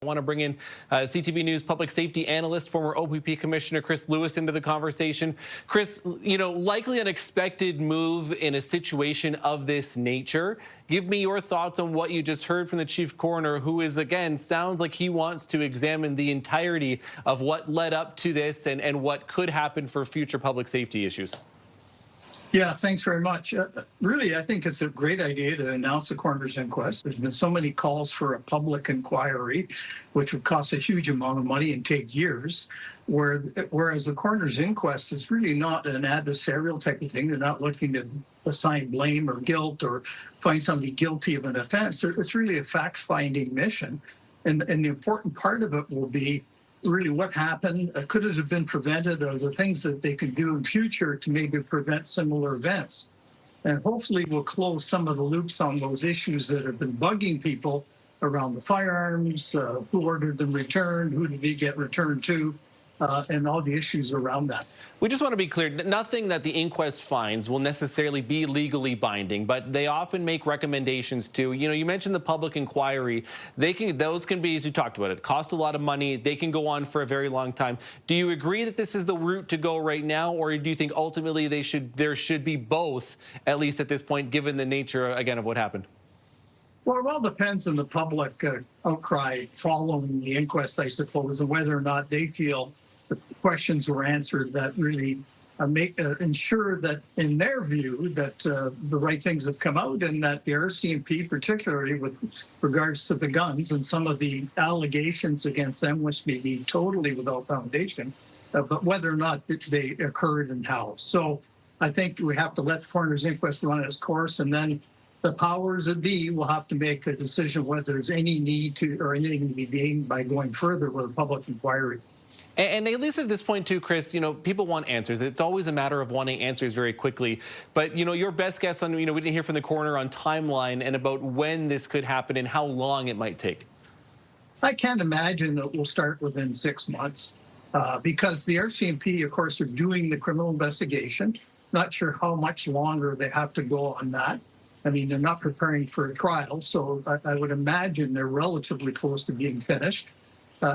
want to bring in CTV News public safety analyst, former OPP Commissioner Chris Lewis into the conversation. Chris, likely unexpected move in a situation of this nature. Give me your thoughts on what you just heard from the chief coroner, who is, again, sounds like he wants to examine the entirety of what led up to this and what could happen for future public safety issues. Yeah, thanks very much. Really, I think it's a great idea to announce a coroner's inquest. There's been so many calls for a public inquiry, which would cost a huge amount of money and take years, whereas the coroner's inquest is really not an adversarial type of thing. They're not looking to assign blame or guilt or find somebody guilty of an offense. It's really a fact-finding mission. And the important part of it will be really what happened, could it have been prevented, or the things that they could do in future to maybe prevent similar events. And hopefully we'll close some of the loops on those issues that have been bugging people around the firearms, who ordered them returned, who did they get returned to, and all the issues around that. We just want to be clear, nothing that the inquest finds will necessarily be legally binding, but they often make recommendations to, you mentioned the public inquiry. Those can be, as you talked about, it cost a lot of money. They can go on for a very long time. Do you agree that this is the route to go right now, or do you think ultimately there should be both, at least at this point, given the nature, again, of what happened? Well, it all depends on the public outcry following the inquest, I suppose, and whether or not they feel the questions were answered that really ensure that, in their view, that the right things have come out, and that the RCMP, particularly with regards to the guns and some of the allegations against them, which may be totally without foundation, but whether or not they occurred and how. So I think we have to let the coroner's inquest run its course, and then the powers that be will have to make a decision whether there's any need to or anything to be gained by going further with a public inquiry. And at least at this point, too, Chris, people want answers. It's always a matter of wanting answers very quickly. But, your best guess on, we didn't hear from the coroner on timeline and about when this could happen and how long it might take. I can't imagine that we'll start within 6 months because the RCMP, of course, are doing the criminal investigation. Not sure how much longer they have to go on that. I mean, they're not preparing for a trial, so I would imagine they're relatively close to being finished.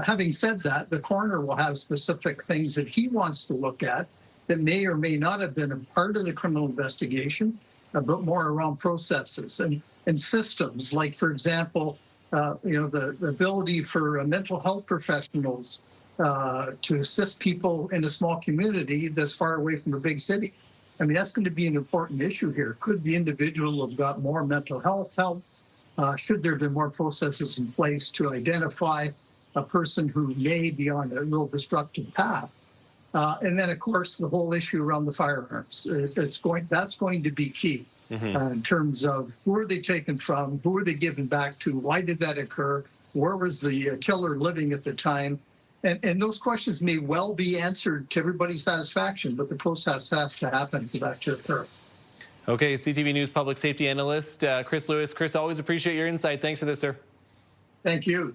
Having said that, the coroner will have specific things that he wants to look at that may or may not have been a part of the criminal investigation, but more around processes and systems. Like, for example, the ability for mental health professionals to assist people in a small community that's far away from a big city. I mean, that's going to be an important issue here. Could the individual have got more mental health help? Should there have been more processes in place to identify a person who may be on a real destructive path? And then, of course, the whole issue around the firearms. That's going to be key in terms of who are they taken from, who are they given back to, why did that occur, where was the killer living at the time? And those questions may well be answered to everybody's satisfaction, but the process has to happen for that to occur. Okay, CTV News public safety analyst Chris Lewis. Chris, always appreciate your insight. Thanks for this, sir. Thank you.